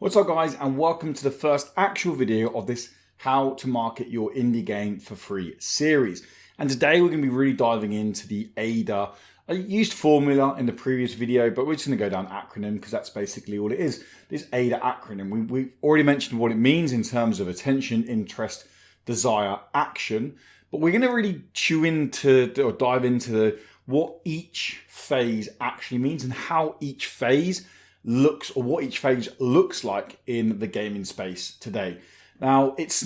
What's up guys, and welcome to the first actual video of this How to Market Your Indie Game for Free series. And today we're going to be really diving into the AIDA. I used formula in the previous video, but we're just going to go down acronym because that's basically all it is. This AIDA acronym, we've already mentioned what it means in terms of attention, interest, desire, action. But we're going to really dive into what each phase actually means and how each phase looks, or what each phase looks like in the gaming space today. Now, this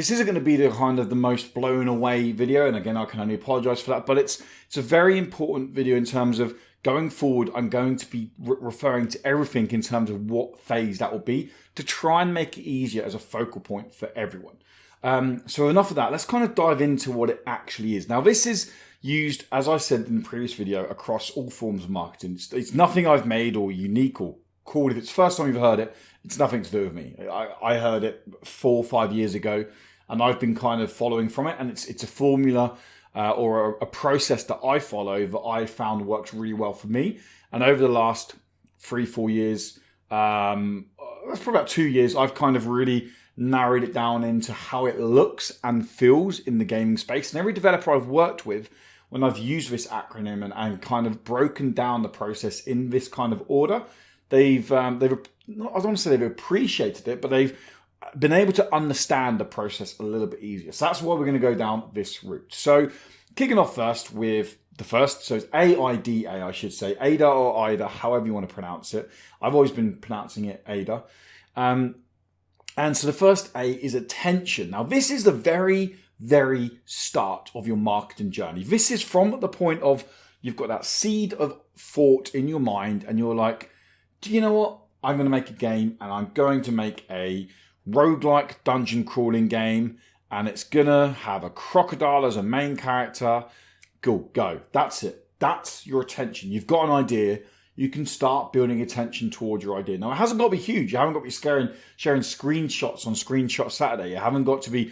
isn't going to be the kind of the most blown away video, and again, I can only apologize for that, but it's a very important video in terms of going forward. I'm going to be referring to everything in terms of what phase that will be to try and make it easier as a focal point for everyone. So enough of that. Let's kind of dive into what it actually is. Now, this is used, as I said in the previous video, across all forms of marketing. It's nothing I've made or unique or cool. If it's the first time you've heard it, it's nothing to do with me. I heard it 4 or 5 years ago, and I've been kind of following from it. And it's a formula or a process that I follow that I found works really well for me. And over the last 3-4 years, that's probably about 2 years, I've kind of really narrowed it down into how it looks and feels in the gaming space. And every developer I've worked with, when I've used this acronym and kind of broken down the process in this kind of order, I don't want to say they've appreciated it, but they've been able to understand the process a little bit easier. So that's why we're going to go down this route. So kicking off first with the first, so it's AIDA, I should say, AIDA or AIDA, however you want to pronounce it. I've always been pronouncing it AIDA. And so the first A is attention. Now, this is the very, very start of your marketing journey. This is from the point of you've got that seed of thought in your mind and you're like, do you know what? I'm going to make a game and I'm going to make a roguelike dungeon crawling game and it's going to have a crocodile as a main character. Go. That's it. That's your attention. You've got an idea. You can start building attention towards your idea. Now, it hasn't got to be huge. You haven't got to be sharing screenshots on Screenshot Saturday. You haven't got to be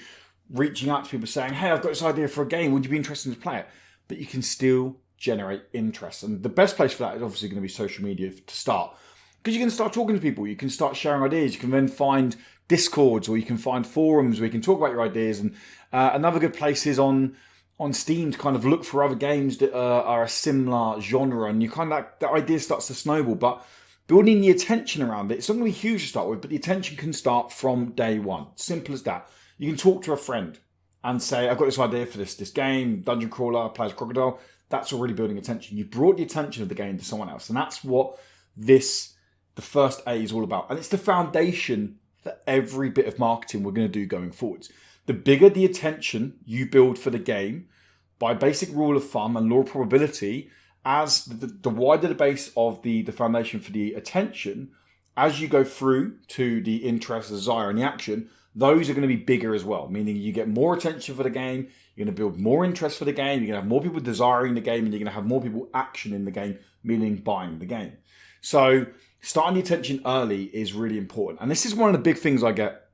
reaching out to people saying, hey, I've got this idea for a game. Would you be interested to play it? But you can still generate interest. And the best place for that is obviously going to be social media to start. Because you can start talking to people. You can start sharing ideas. You can then find Discords or you can find forums where you can talk about your ideas. And another good place is on Steam to kind of look for other games that are a similar genre, and you kind of that idea starts to snowball. But building the attention around it, it's not going to be huge to start with, but the attention can start from day one. Simple as that. You can talk to a friend and say, I've got this idea for this game, dungeon crawler, plays crocodile. That's already building attention. You brought the attention of the game to someone else, and that's what the first A is all about. And it's the foundation for every bit of marketing we're going to do going forwards. The bigger the attention you build for the game, by basic rule of thumb and law of probability, as the wider the base of the foundation for the attention, as you go through to the interest, the desire, and the action, those are going to be bigger as well, meaning you get more attention for the game, you're going to build more interest for the game, you're going to have more people desiring the game, and you're going to have more people action in the game, meaning buying the game. So starting the attention early is really important. And this is one of the big things I get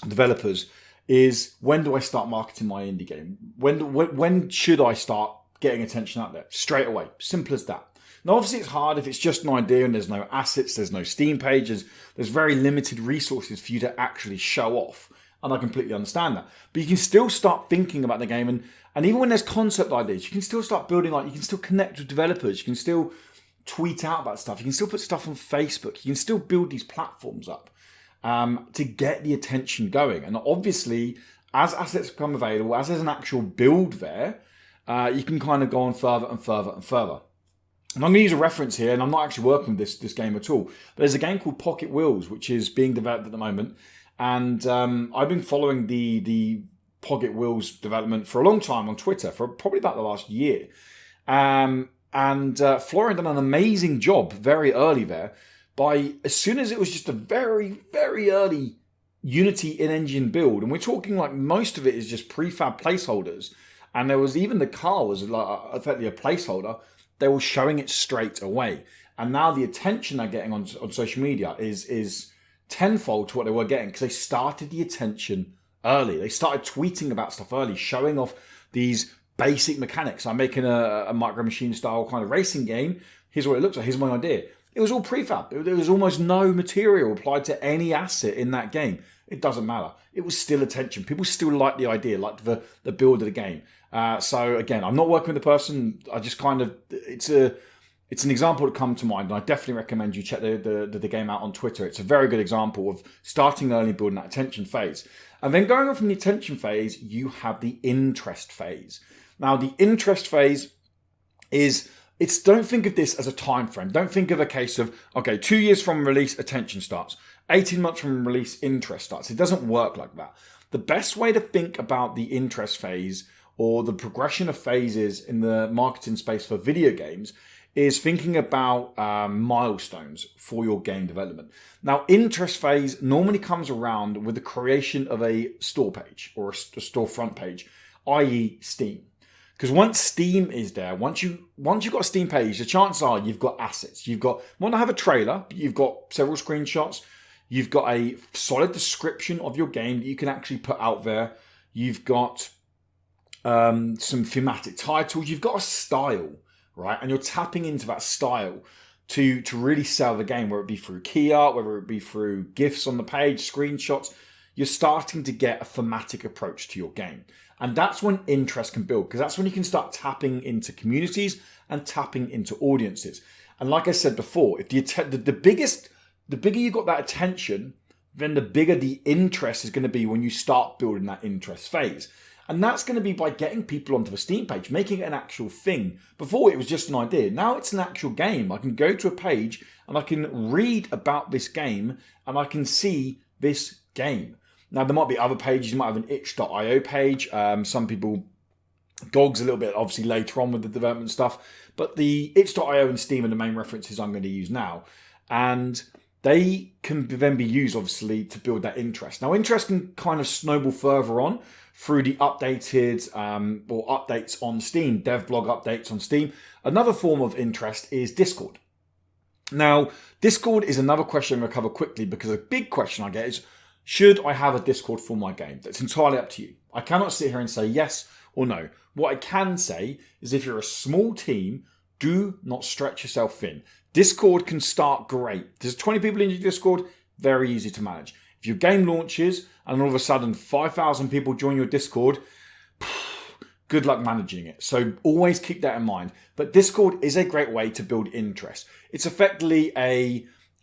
developers is, when do I start marketing my indie game? When should I start getting attention out there? Straight away. Simple as that. Now, obviously, it's hard if it's just an idea and there's no assets, there's no Steam pages, there's very limited resources for you to actually show off. And I completely understand that. But you can still start thinking about the game. And even when there's concept ideas, you can still start building, you can still connect with developers. You can still tweet out about stuff. You can still put stuff on Facebook. You can still build these platforms up to get the attention going. And obviously, as assets become available, as there's an actual build there, you can kind of go on further and further and further. And I'm going to use a reference here, and I'm not actually working with this game at all. But there's a game called Pocket Wheels, which is being developed at the moment. And I've been following the Pocket Wheels development for a long time on Twitter, for probably about the last year. And Florian done an amazing job very early there. As soon as it was just a very, very early Unity in-engine build, and we're talking like most of it is just prefab placeholders, and there was even the car was like effectively a placeholder, they were showing it straight away. And now the attention they're getting on social media is tenfold to what they were getting, because they started the attention early. They started tweeting about stuff early, showing off these basic mechanics. I'm making a Micro Machine style kind of racing game. Here's what it looks like. Here's my idea. it was all prefab. There was almost no material applied to any asset in that game. It doesn't matter. It was still attention. People still like the idea, like the build of the game. So again, I'm not working with the person. I just kind of, it's an example that comes to mind, and I definitely recommend you check the game out on Twitter. It's a very good example of starting early, building that attention phase. And then going on from the attention phase, you have the interest phase. Now, the interest phase don't think of this as a time frame. Don't think of a case of, okay, 2 years from release, attention starts. 18 months from release, interest starts. It doesn't work like that. The best way to think about the interest phase or the progression of phases in the marketing space for video games is thinking about milestones for your game development. Now, interest phase normally comes around with the creation of a store page or a storefront page, i.e. Steam. Because once Steam is there, once you've got a Steam page, the chances are you've got assets. You've got, want to have a trailer, but you've got several screenshots. You've got a solid description of your game that you can actually put out there. You've got some thematic titles. You've got a style, right? And you're tapping into that style to really sell the game, whether it be through key art, whether it be through GIFs on the page, screenshots. You're starting to get a thematic approach to your game. And that's when interest can build, because that's when you can start tapping into communities and tapping into audiences. And like I said before, if the bigger you got that attention, then the bigger the interest is going to be when you start building that interest phase. And that's going to be by getting people onto the Steam page, making it an actual thing. Before it was just an idea. Now it's an actual game. I can go to a page and I can read about this game and I can see this game. Now there might be other pages. You might have an itch.io page. Some people, GOG's a little bit obviously later on with the development stuff. But the itch.io and Steam are the main references I'm going to use now. And they can then be used, obviously, to build that interest. Now, interest can kind of snowball further on through the updated or updates on Steam, dev blog updates on Steam. Another form of interest is Discord. Now, Discord is another question I'm going to cover quickly because a big question I get is, should I have a Discord for my game? That's entirely up to you. I cannot sit here and say yes or no. What I can say is if you're a small team, do not stretch yourself thin. Discord can start great. There's 20 people in your Discord, very easy to manage. If your game launches and all of a sudden 5,000 people join your Discord, good luck managing it. So always keep that in mind. But Discord is a great way to build interest. It's effectively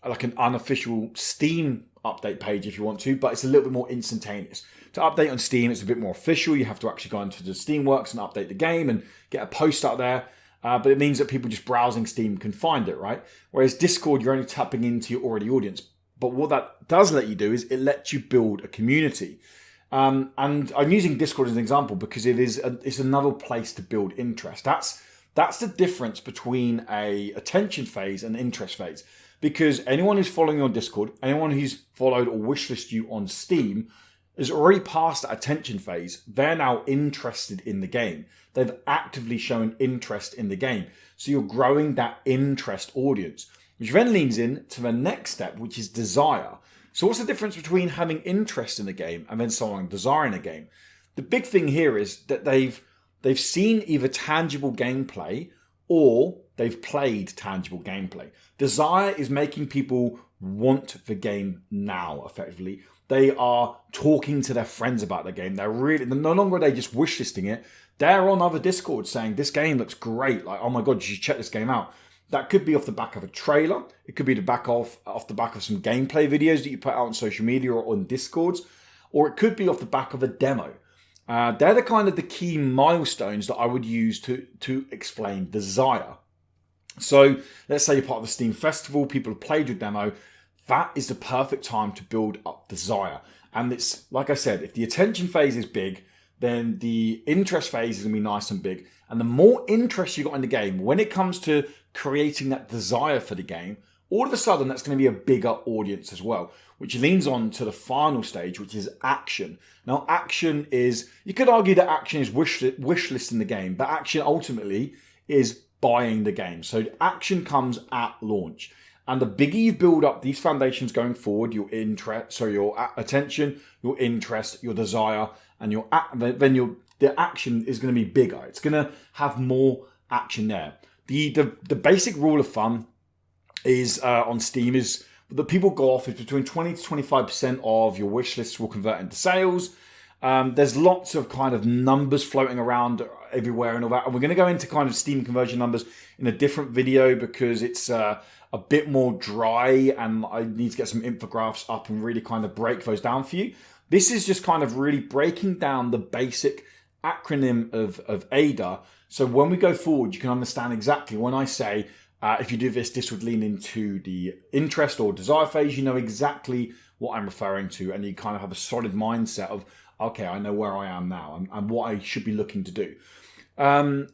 like an unofficial Steam update page if you want to, but it's a little bit more instantaneous. To update on Steam, it's a bit more official. You have to actually go into the Steamworks and update the game and get a post out there. But it means that people just browsing Steam can find it, right? Whereas Discord, you're only tapping into your already audience. But what that does let you do is it lets you build a community. And I'm using Discord as an example because it's another place to build interest. That's the difference between a attention phase and interest phase. Because anyone who's following you on Discord, anyone who's followed or wishlisted you on Steam, is already past that attention phase. They're now interested in the game. They've actively shown interest in the game. So you're growing that interest audience, which then leans in to the next step, which is desire. So what's the difference between having interest in a game and then someone desiring a game? The big thing here is that they've seen either tangible gameplay or they've played tangible gameplay. Desire is making people want the game now, effectively. They are talking to their friends about the game. They're no longer are they just wishlisting it. They're on other Discords saying, this game looks great. Like, oh my God, you should check this game out. That could be off the back of a trailer. It could be off the back of some gameplay videos that you put out on social media or on Discords. Or it could be off the back of a demo. They're the key milestones that I would use to explain desire. So let's say you're part of the Steam Festival, people have played your demo. That is the perfect time to build up desire. And it's, like I said, if the attention phase is big, then the interest phase is going to be nice and big. And the more interest you got in the game, when it comes to creating that desire for the game, all of a sudden that's going to be a bigger audience as well, which leans on to the final stage, which is action. Now, action is, you could argue that action is wish listing the game, but action ultimately is buying the game. So action comes at launch. And the bigger you build up these foundations going forward, your attention, your interest, your desire, and the action is going to be bigger. It's going to have more action there. The basic rule of thumb is on Steam is that people go off is between 20 to 25% of your wish lists will convert into sales. There's lots of kind of numbers floating around everywhere and all that. And we're going to go into kind of Steam conversion numbers in a different video because it's a bit more dry and I need to get some infographics up and really kind of break those down for you. This is just kind of really breaking down the basic acronym of AIDA. So when we go forward, you can understand exactly when I say, if you do this, this would lean into the interest or desire phase. You know exactly what I'm referring to, and you kind of have a solid mindset of, okay, I know where I am now and what I should be looking to do. And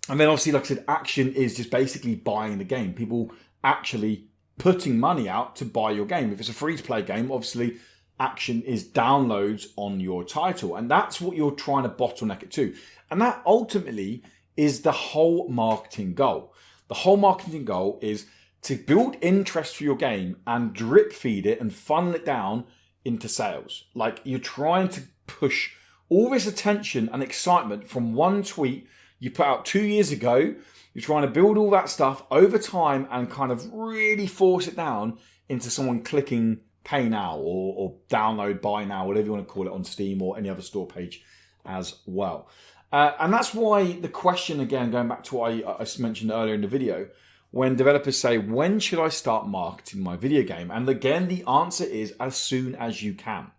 then obviously, like I said, action is just basically buying the game. People actually putting money out to buy your game. If it's a free-to-play game, obviously, action is downloads on your title. And that's what you're trying to bottleneck it to. And that ultimately is the whole marketing goal. The whole marketing goal is to build interest for your game and drip feed it and funnel it down into sales. Like you're trying to push all this attention and excitement from one tweet you put out 2 years ago. You're trying to build all that stuff over time and kind of really force it down into someone clicking pay now or download, buy now, whatever you want to call it on Steam or any other store page as well. And that's why the question, again, going back to what I mentioned earlier in the video, when developers say, when should I start marketing my video game? And again, the answer is as soon as you can.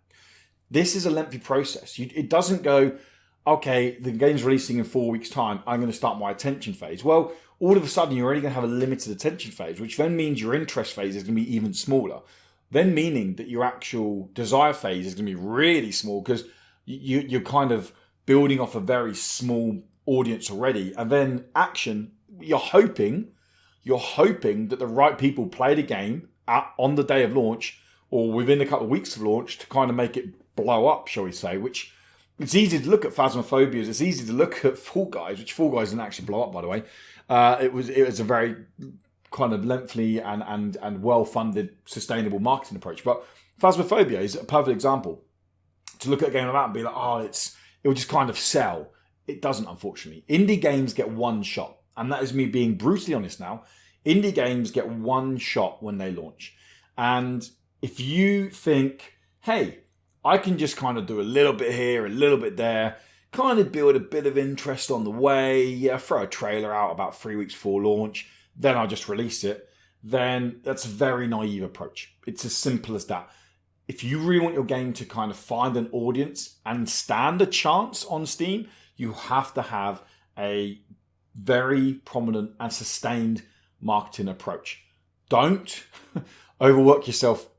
This is a lengthy process. It doesn't go, okay, the game's releasing in 4 weeks' time, I'm going to start my attention phase. Well, all of a sudden, you're already going to have a limited attention phase, which then means your interest phase is going to be even smaller. Then meaning that your actual desire phase is going to be really small because you're kind of building off a very small audience already. And then action, you're hoping that the right people play the game on the day of launch or within a couple of weeks of launch to kind of make it blow up, shall we say, which it's easy to look at Phasmophobias. It's easy to look at Fall Guys, which Fall Guys didn't actually blow up, by the way. It was a very kind of lengthy and well-funded, sustainable marketing approach. But Phasmophobia is a perfect example to look at a game like that and be like, oh, it will just kind of sell. It doesn't, unfortunately. Indie games get one shot. And that is me being brutally honest now. Indie games get one shot when they launch. And if you think, hey, I can just kind of do a little bit here, a little bit there, kind of build a bit of interest on the way, throw a trailer out about 3 weeks before launch, then I'll just release it, then that's a very naive approach. It's as simple as that. If you really want your game to kind of find an audience and stand a chance on Steam, you have to have a very prominent and sustained marketing approach. Don't overwork yourself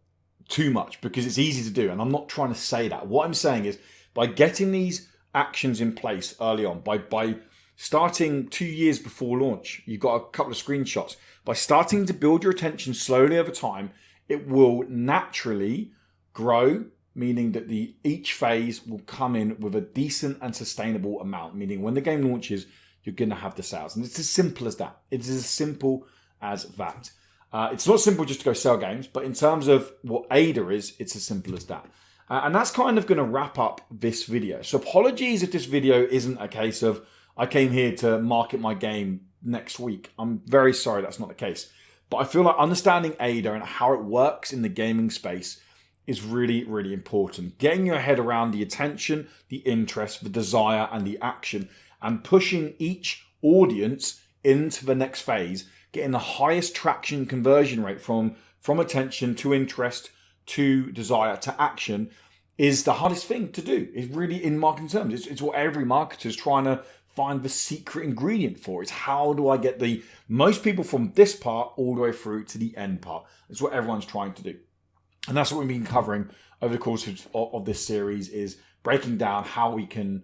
too much because it's easy to do. And I'm not trying to say that. What I'm saying is by getting these actions in place early on, by starting 2 years before launch, you've got a couple of screenshots. By starting to build your attention slowly over time, it will naturally grow, meaning that each phase will come in with a decent and sustainable amount, meaning when the game launches, you're going to have the sales. And it's as simple as that. It's as simple as that. It's not simple just to go sell games, but in terms of what AIDA is, it's as simple as that. And that's kind of going to wrap up this video. So apologies if this video isn't a case of, I came here to market my game next week. I'm very sorry that's not the case. But I feel like understanding AIDA and how it works in the gaming space is really, really important. Getting your head around the attention, the interest, the desire, and the action, and pushing each audience into the next phase, getting the highest traction conversion rate from attention to interest to desire to action is the hardest thing to do. It's really, in marketing terms, it's what every marketer is trying to find the secret ingredient for. It's how do I get the most people from this part all the way through to the end part. It's what everyone's trying to do. And that's what we've been covering over the course of this series, is breaking down how I can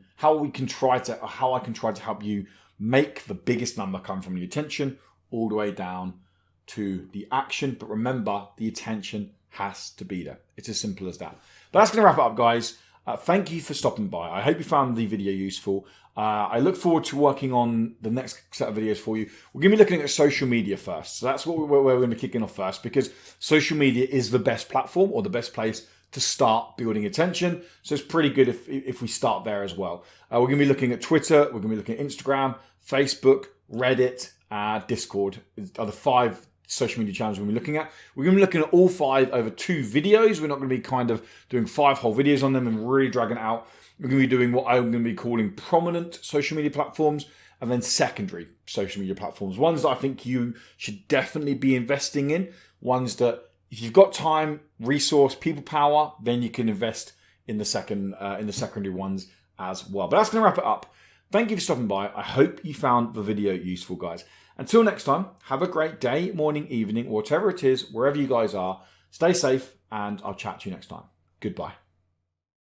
try to help you make the biggest number come from the attention all the way down to the action. But remember, the attention has to be there. It's as simple as that. But that's going to wrap it up, guys. Thank you for stopping by. I hope you found the video useful. I look forward to working on the next set of videos for you. We're going to be looking at social media first. So that's where we're going to be kicking off first, because social media is the best platform or the best place to start building attention. So it's pretty good if we start there as well. We're going to be looking at Twitter. We're going to be looking at Instagram, Facebook, Reddit, Discord are the 5 social media channels we're going to be looking at. We're going to be looking at all 5 over 2 videos. We're not going to be kind of doing 5 whole videos on them and really dragging it out. We're going to be doing what I'm going to be calling prominent social media platforms and then secondary social media platforms. Ones that I think you should definitely be investing in. Ones that if you've got time, resource, people power, then you can invest in the secondary ones as well. But that's going to wrap it up. Thank you for stopping by. I hope you found the video useful, guys. Until next time, have a great day, morning, evening, whatever it is, wherever you guys are. Stay safe, and I'll chat to you next time. Goodbye.